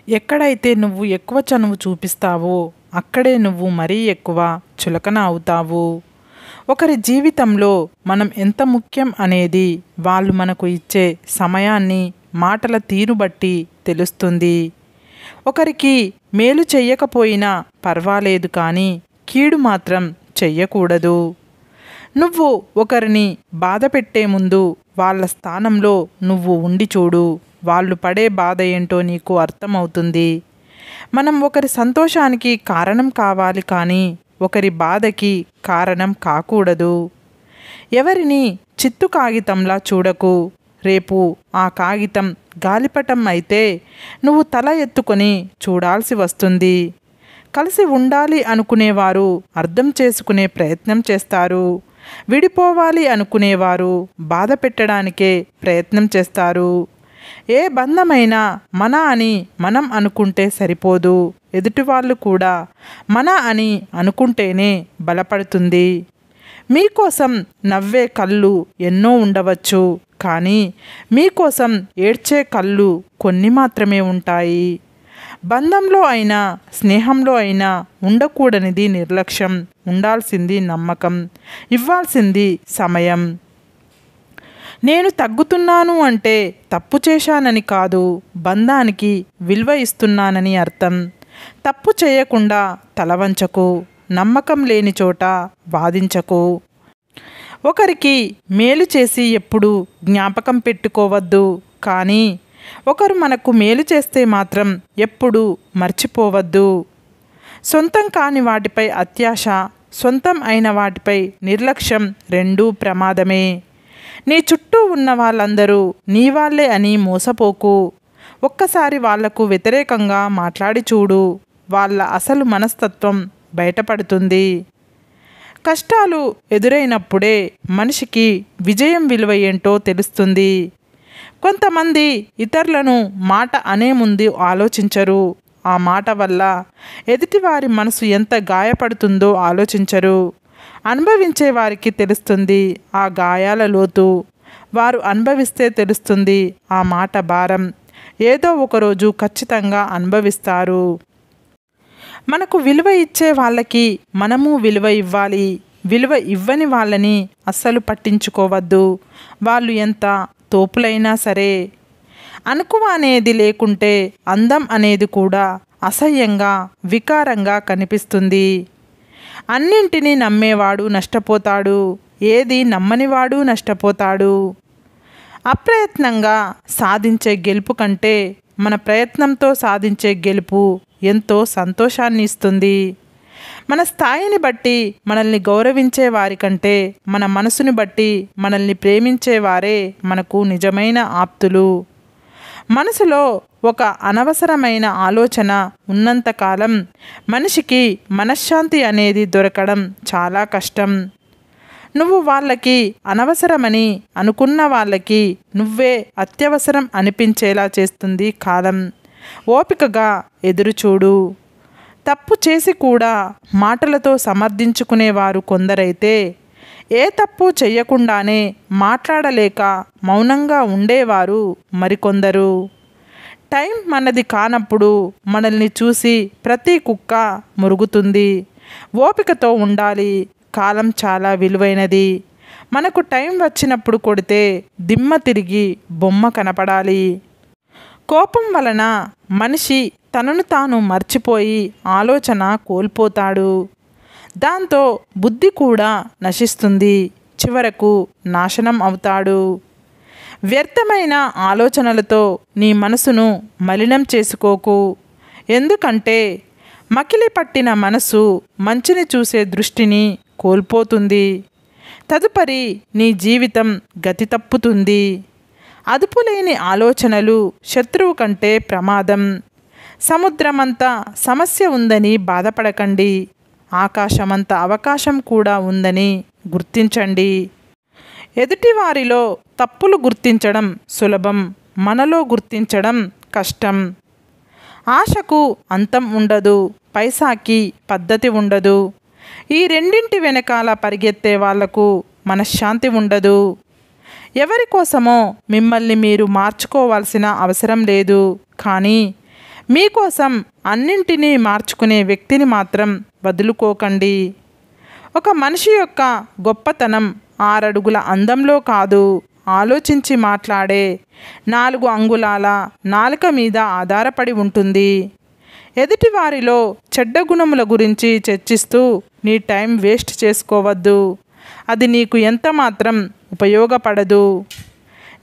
ఎక్కడైతే నువ్వు ఎక్కువ చనువు చూపిస్తావో అక్కడే నువ్వు మరీ ఎక్కువ చులకన అవుతావు. ఒకరి జీవితంలో మనం ఎంత ముఖ్యం అనేది వాళ్ళు మనకు ఇచ్చే సమయాన్ని, మాటల తీరు బట్టి తెలుస్తుంది. ఒకరికి మేలు చెయ్యకపోయినా పర్వాలేదు, కానీ కీడు మాత్రం చెయ్యకూడదు. నువ్వు ఒకరిని బాధ పెట్టే ముందు వాళ్ళ స్థానంలో నువ్వు ఉండి చూడు. వాళ్ళు పడే బాధ ఏంటో నీకు అర్థమవుతుంది. మనం ఒకరి సంతోషానికి కారణం కావాలి, కానీ ఒకరి బాధకి కారణం కాకూడదు. ఎవరిని చిత్తు కాగితంలా చూడకు. రేపు ఆ కాగితం గాలిపటం అయితే నువ్వు తల ఎత్తుకొని చూడాల్సి వస్తుంది. కలిసి ఉండాలి అనుకునేవారు అర్థం చేసుకునే ప్రయత్నం చేస్తారు. విడిపోవాలి అనుకునేవారు బాధ పెట్టడానికే ప్రయత్నం చేస్తారు. ఏ బంధమైనా మన అని మనం అనుకుంటే సరిపోదు, ఎదుటివాళ్ళు కూడా మన అని అనుకుంటేనే బలపడుతుంది. మీకోసం నవ్వే కళ్ళు ఎన్నో ఉండవచ్చు, కానీ మీకోసం ఏడ్చే కళ్ళు కొన్ని మాత్రమే ఉంటాయి. బంధంలో అయినా స్నేహంలో అయినా ఉండకూడనిది నిర్లక్ష్యం, ఉండాల్సింది నమ్మకం, ఇవ్వాల్సింది సమయం. నేను తగ్గుతున్నాను అంటే తప్పు చేశానని కాదు, బంధానికి విలువ ఇస్తున్నానని అర్థం. తప్పు చేయకుండా తలవంచకు, నమ్మకం లేని చోట వాదించకు. ఒకరికి మేలు చేసి ఎప్పుడు జ్ఞాపకం పెట్టుకోవద్దు, కానీ ఒకరు మనకు మేలు చేస్తే మాత్రం ఎప్పుడు మర్చిపోవద్దు. సొంతం కాని వాటిపై అత్యాశ, సొంతం అయిన వాటిపై నిర్లక్ష్యం రెండూ ప్రమాదమే. నీ చుట్టూ ఉన్న వాళ్ళందరూ నీ వాళ్ళే అని మోసపోకు. ఒక్కసారి వాళ్లకు వ్యతిరేకంగా మాట్లాడి చూడు, వాళ్ళ అసలు మనస్తత్వం బయటపడుతుంది. కష్టాలు ఎదురైనప్పుడే మనిషికి విజయం విలువ ఏంటో తెలుస్తుంది. కొంతమంది ఇతరులను మాట అనే ముందు ఆలోచించరు. ఆ మాట వల్ల ఎదుటివారి మనసు ఎంత గాయపడుతుందో ఆలోచించరు. అనుభవించే వారికి తెలుస్తుంది ఆ గాయాల లోతు. వారు అనుభవిస్తే తెలుస్తుంది ఆ మాట భారం. ఏదో ఒకరోజు ఖచ్చితంగా అనుభవిస్తారు. మనకు విలువ ఇచ్చే వాళ్ళకి మనము విలువ ఇవ్వాలి. విలువ ఇవ్వని వాళ్ళని అస్సలు పట్టించుకోవద్దు. వాళ్ళు ఎంత తోపులైనా సరే. అనుకువ అనేది లేకుంటే అందం అనేది కూడా అసహ్యంగా, వికారంగా కనిపిస్తుంది. అన్నింటినీ నమ్మేవాడు నష్టపోతాడు, ఏది నమ్మనివాడు నష్టపోతాడు. అప్రయత్నంగా సాధించే గెలుపు కంటే మన ప్రయత్నంతో సాధించే గెలుపు ఎంతో సంతోషాన్ని ఇస్తుంది. మన స్థాయిని బట్టి మనల్ని గౌరవించే వారి కంటే మన మనసుని బట్టి మనల్ని ప్రేమించేవారే మనకు నిజమైన ఆప్తులు. మనసులో ఒక అనవసరమైన ఆలోచన ఉన్నంతకాలం మనిషికి మనశ్శాంతి అనేది దొరకడం చాలా కష్టం. నువ్వు వాళ్ళకి అనవసరమని అనుకున్న వాళ్ళకి నువ్వే అత్యవసరం అనిపించేలా చేస్తుంది కాలం. ఓపికగా ఎదురుచూడు. తప్పు చేసి కూడా మాటలతో సమర్థించుకునేవారు కొందరైతే, ఏ తప్పు చెయ్యకుండానే మాట్లాడలేక మౌనంగా ఉండేవారు మరికొందరు. టైం మనది కానప్పుడు మనల్ని చూసి ప్రతి కుక్క మురుగుతుంది. ఓపికతో ఉండాలి. కాలం చాలా విలువైనది. మనకు టైం వచ్చినప్పుడు కొడితే దిమ్మ తిరిగి బొమ్మ కనపడాలి. కోపం వలన మనిషి తనను తాను మర్చిపోయి ఆలోచన కోల్పోతాడు. దాంతో బుద్ధి కూడా నశిస్తుంది. చివరకు నాశనం అవుతాడు. వ్యర్థమైన ఆలోచనలతో నీ మనసును మలినం చేసుకోకు. ఎందుకంటే మకిలి పట్టిన మనసు మంచిని చూసే దృష్టిని కోల్పోతుంది. తదుపరి నీ జీవితం గతి తప్పుతుంది. అదుపులేని ఆలోచనలు శత్రువు కంటే ప్రమాదం. సముద్రమంత సమస్య ఉందని బాధపడకండి. ఆకాశమంత అవకాశం కూడా ఉందని గుర్తించండి. ఎదుటివారిలో తప్పులు గుర్తించడం సులభం, మనలో గుర్తించడం కష్టం. ఆశకు అంతం ఉండదు, పైసాకి పద్ధతి ఉండదు. ఈ రెండింటి వెనకాల పరిగెత్తే వాళ్లకు మనశ్శాంతి ఉండదు. ఎవరి కోసమో మిమ్మల్ని మీరు మార్చుకోవాల్సిన అవసరం లేదు, కానీ మీకోసం అన్నింటినీ మార్చుకునే వ్యక్తిని మాత్రం వదులుకోకండి. ఒక మనిషి యొక్క గొప్పతనం 6 అడుగుల అందంలో కాదు, ఆలోచించి మాట్లాడే 4 అంగుళాల నాలుక మీద ఆధారపడి ఉంటుంది. ఎదుటివారిలో చెడ్డ గుణముల గురించి చర్చిస్తూ నీ టైం వేస్ట్ చేసుకోవద్దు. అది నీకు ఎంత మాత్రం ఉపయోగపడదు.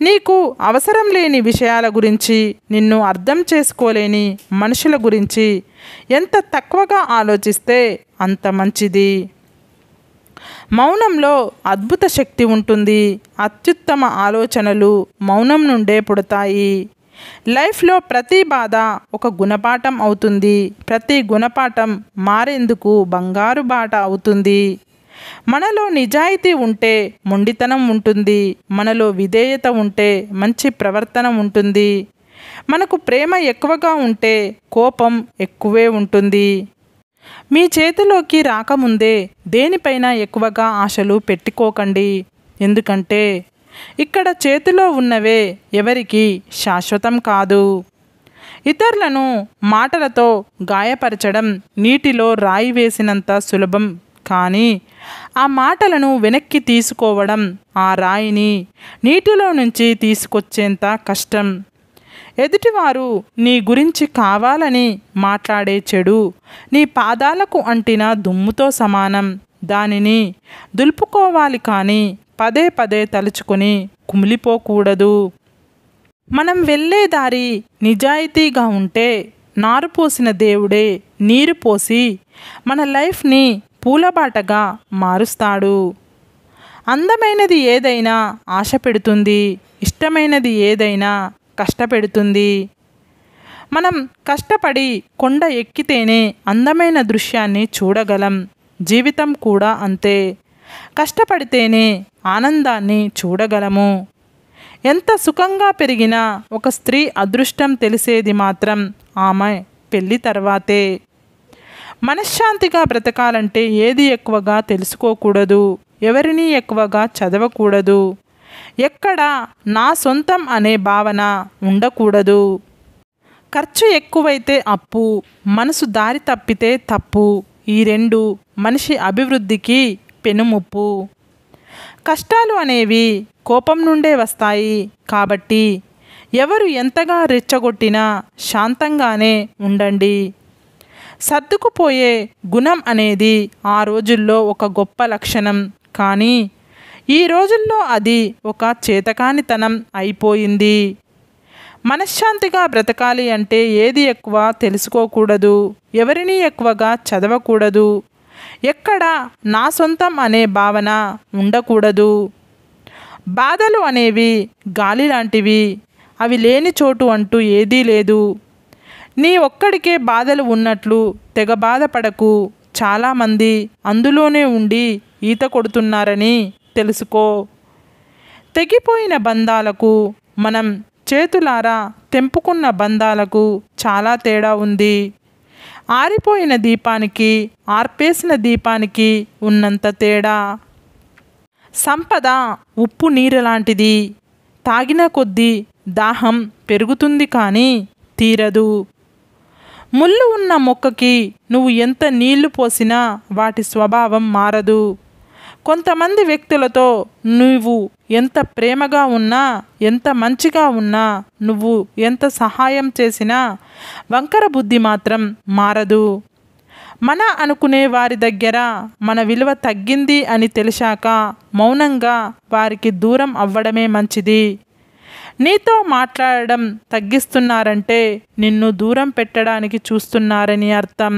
నీకు అవసరం లేని విషయాల గురించి, నిన్ను అర్థం చేసుకోలేని మనుషుల గురించి ఎంత తక్కువగా ఆలోచిస్తే అంత మంచిది. మౌనంలో అద్భుత శక్తి ఉంటుంది. అత్యుత్తమ ఆలోచనలు మౌనం నుండే పుడతాయి. లైఫ్లో ప్రతి బాధ ఒక గుణపాఠం అవుతుంది. ప్రతి గుణపాఠం మారేందుకు బంగారు బాట అవుతుంది. మనలో నిజాయితీ ఉంటే మొండితనం ఉంటుంది. మనలో విధేయత ఉంటే మంచి ప్రవర్తన ఉంటుంది. మనకు ప్రేమ ఎక్కువగా ఉంటే కోపం ఎక్కువే ఉంటుంది. మీ చేతిలోకి రాకముందే దేనిపైన ఎక్కువగా ఆశలు పెట్టుకోకండి. ఎందుకంటే ఇక్కడ చేతిలో ఉన్నవే ఎవరికి శాశ్వతం కాదు. ఇతరులను మాటలతో గాయపరచడం నీటిలో రాయి వేసినంత సులభం. కానీ ఆ మాటలను వెనక్కి తీసుకోవడం ఆ రాయిని నీటిలో నుంచి తీసుకొచ్చేంత కష్టం. ఎదుటివారు నీ గురించి కావాలని మాట్లాడే చెడు నీ పాదాలకు అంటిన దుమ్ముతో సమానం. దానిని దులుపుకోవాలి కానీ పదే పదే తలుచుకొని కుమిలిపోకూడదు. మనం వెళ్ళే దారి నిజాయితీగా ఉంటే నారు పోసిన దేవుడే నీరు పోసి మన లైఫ్ని పూలబాటగా మారుస్తాడు. అందమైనది ఏదైనా ఆశ పెడుతుంది. ఇష్టమైనది ఏదైనా కష్టపెడుతుంది. మనం కష్టపడి కొండ ఎక్కితేనే అందమైన దృశ్యాన్ని చూడగలం. జీవితం కూడా అంతే. కష్టపడితేనే ఆనందాన్ని చూడగలము. ఎంత సుఖంగా పెరిగినా ఒక స్త్రీ అదృష్టం తెలిసేది మాత్రం ఆమె పెళ్ళి తర్వాతే. మనశ్శాంతిగా బ్రతకాలంటే ఏది ఎక్కువగా తెలుసుకోకూడదు. ఎవరిని ఎక్కువగా చదవకూడదు. ఎక్కడ నా సొంతం అనే భావన ఉండకూడదు. ఖర్చు ఎక్కువైతే అప్పు, మనసు దారి తప్పితే తప్పు. ఈ రెండు మనిషి అభివృద్ధికి పెనుముప్పు. కష్టాలు అనేవి కోపం నుండే వస్తాయి. కాబట్టి ఎవరు ఎంతగా రెచ్చగొట్టినా శాంతంగానే ఉండండి. సర్దుకుపోయే గుణం అనేది ఆ రోజుల్లో ఒక గొప్ప లక్షణం. కానీ ఈ రోజుల్లో అది ఒక చేతకానితనం అయిపోయింది. మనశ్శాంతిగా బ్రతకాలి అంటే ఏది ఎక్కువ తెలుసుకోకూడదు. ఎవరిని ఎక్కువగా చదవకూడదు. ఎక్కడ నా సొంతం అనే భావన ఉండకూడదు. బాధలు అనేవి గాలి లాంటివి. అవి లేని చోటు అంటూ ఏదీ లేదు. నీ ఒక్కడికే బాధలు ఉన్నట్లు తెగ బాధపడకు. చాలామంది అందులోనే ఉండి ఈత కొడుతున్నారని తెలుసుకో. తెగిపోయిన బంధాలకు, మనం చేతులారా తెంపుకున్న బంధాలకు చాలా తేడా ఉంది. ఆరిపోయిన దీపానికి, ఆర్పేసిన దీపానికి ఉన్నంత తేడా. సంపద ఉప్పు నీరు లాంటిది. తాగిన కొద్దీ దాహం పెరుగుతుంది కానీ తీరదు. ముళ్ళు ఉన్న మొక్కకి నువ్వు ఎంత నీళ్లు పోసినా వాటి స్వభావం మారదు. కొంతమంది వ్యక్తులతో నువ్వు ఎంత ప్రేమగా ఉన్నా, ఎంత మంచిగా ఉన్నా, నువ్వు ఎంత సహాయం చేసినా వంకర బుద్ధి మాత్రం మారదు. మన అనుకునే వారి దగ్గర మన విలువ తగ్గింది అని తెలిసాక మౌనంగా వారికి దూరం అవ్వడమే మంచిది. నీతో మాట్లాడడం తగ్గిస్తున్నారంటే నిన్ను దూరం పెట్టడానికి చూస్తున్నారని అర్థం.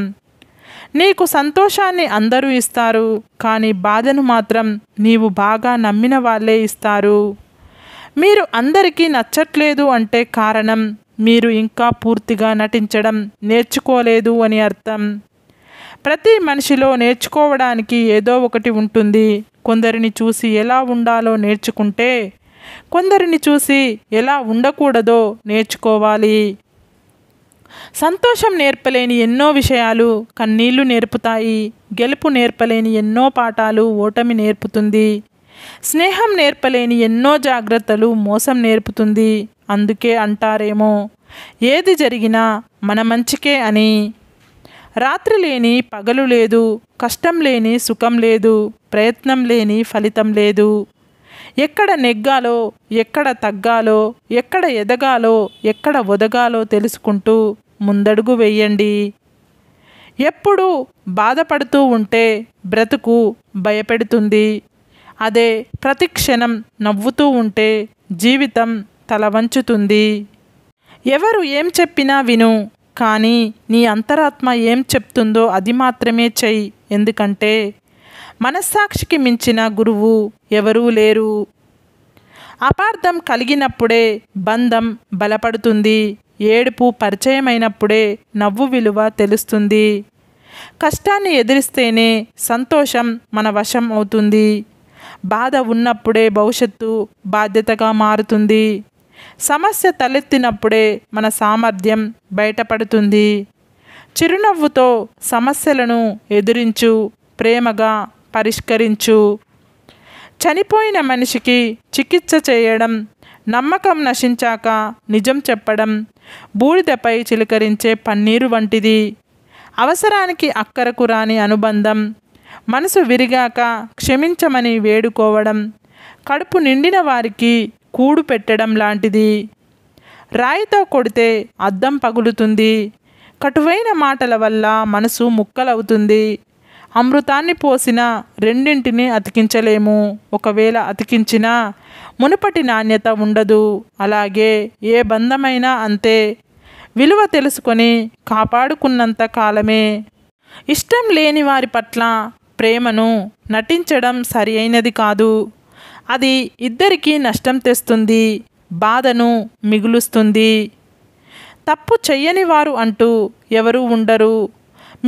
నీకు సంతోషాన్ని అందరూ ఇస్తారు, కానీ బాధను మాత్రం నీవు బాగా నమ్మిన వాళ్ళే ఇస్తారు. మీరు అందరికీ నచ్చట్లేదు అంటే కారణం మీరు ఇంకా పూర్తిగా నటించడం నేర్చుకోలేదు అని అర్థం. ప్రతి మనిషిలో నేర్చుకోవడానికి ఏదో ఒకటి ఉంటుంది. కొందరిని చూసి ఎలా ఉండాలో నేర్చుకుంటే, కొందరిని చూసి ఎలా ఉండకూడదో నేర్చుకోవాలి. సంతోషం నేర్పలేని ఎన్నో విషయాలు కన్నీళ్లు నేర్పుతాయి. గెలుపు నేర్పలేని ఎన్నో పాఠాలు ఓటమి నేర్పుతుంది. స్నేహం నేర్పలేని ఎన్నో జాగ్రత్తలు మోసం నేర్పుతుంది. అందుకే అంటారేమో, ఏది జరిగినా మన మంచికే అని. రాత్రి లేని పగలు లేదు, కష్టం లేని సుఖం లేదు, ప్రయత్నం లేని ఫలితం లేదు. ఎక్కడ నెగ్గాలో, ఎక్కడ తగ్గాలో, ఎక్కడ ఎదగాలో, ఎక్కడ ఒదగాలో తెలుసుకుంటూ ముందడుగు వెయ్యండి. ఎప్పుడు బాధపడుతూ ఉంటే బ్రతుకు భయపెడుతుంది. అదే ప్రతిక్షణం నవ్వుతూ ఉంటే జీవితం తల వంచుతుంది. ఎవరు ఏం చెప్పినా విను, కానీ నీ అంతరాత్మ ఏం చెప్తుందో అది మాత్రమే చెయ్యి. ఎందుకంటే మనస్సాక్షికి మించిన గురువు ఎవరూ లేరు. అపార్థం కలిగినప్పుడే బంధం బలపడుతుంది. ఏడుపు పరిచయమైనప్పుడే నవ్వు విలువ తెలుస్తుంది. కష్టాన్ని ఎదిరిస్తేనే సంతోషం మన వశం అవుతుంది. బాధ ఉన్నప్పుడే భవిష్యత్తు బాధ్యతగా మారుతుంది. సమస్య తలెత్తినప్పుడే మన సామర్థ్యం బయటపడుతుంది. చిరునవ్వుతో సమస్యలను ఎదిరించు, ప్రేమగా పరిష్కరించు. చనిపోయిన మనిషికి చికిత్స చేయడం, నమ్మకం నశించాక నిజం చెప్పడం బూడిదపై చిలకరించే పన్నీరు వంటిది. అవసరానికి అక్కరకు రాని అనుబంధం, మనసు విరిగాక క్షమించమని వేడుకోవడం, కడుపు నిండిన వారికి కూడు పెట్టడం లాంటిది. రాయితో కొడితే అద్దం పగులుతుంది. కటువైన మాటల వల్ల మనసు ముక్కలవుతుంది. అమృతాన్ని పోసిన రెండింటిని అతికించలేము. ఒకవేళ అతికించినా మునుపటి నాణ్యత ఉండదు. అలాగే ఏ బంధమైనా అంతే. విలువ తెలుసుకొని కాపాడుకున్నంత కాలమే. ఇష్టం లేని వారి పట్ల ప్రేమను నటించడం సరి అయినది కాదు. అది ఇద్దరికీ నష్టం తెస్తుంది, బాధను మిగులుస్తుంది. తప్పు చెయ్యని వారు అంటూ ఎవరూ ఉండరు.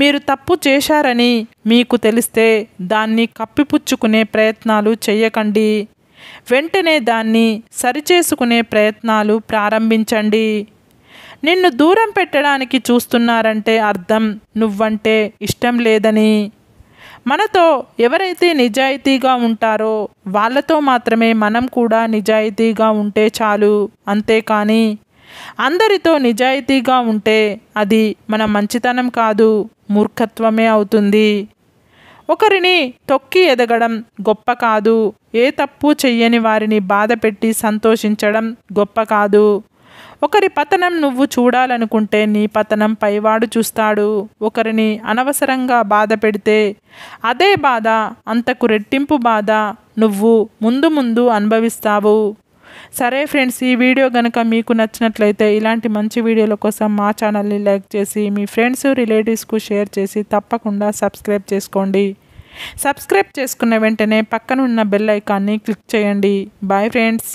మీరు తప్పు చేశారని మీకు తెలిస్తే దాన్ని కప్పిపుచ్చుకునే ప్రయత్నాలు చేయకండి. వెంటనే దాన్ని సరిచేసుకునే ప్రయత్నాలు ప్రారంభించండి. నిన్ను దూరం పెట్టడానికి చూస్తున్నారంటే అర్థం నువ్వంటే ఇష్టం లేదని. మనతో ఎవరైతే నిజాయితీగా ఉంటారో వాళ్ళతో మాత్రమే మనం కూడా నిజాయితీగా ఉంటే చాలు. అంతేకాని అందరితో నిజాయితీగా ఉంటే అది మన మంచితనం కాదు, మూర్ఖత్వమే అవుతుంది. ఒకరిని తొక్కి ఎదగడం గొప్ప కాదు. ఏ తప్పు చెయ్యని వారిని బాధ పెట్టి సంతోషించడం గొప్ప కాదు. ఒకరి పతనం నువ్వు చూడాలనుకుంటే నీ పతనం పైవాడు చూస్తాడు. ఒకరిని అనవసరంగా బాధ పెడితే అదే బాధ, అంతకు రెట్టింపు బాధ నువ్వు ముందు ముందు అనుభవిస్తావు. సరే ఫ్రెండ్స్, ఈ వీడియో కనుక మీకు నచ్చినట్లయితే ఇలాంటి మంచి వీడియోల కోసం మా ఛానల్ని లైక్ చేసి మీ ఫ్రెండ్స్ రిలేటివ్స్కు షేర్ చేసి తప్పకుండా సబ్స్క్రైబ్ చేసుకోండి. సబ్స్క్రైబ్ చేసుకున్న వెంటనే పక్కన ఉన్న బెల్ ఐకాన్ని క్లిక్ చేయండి. Bye friends.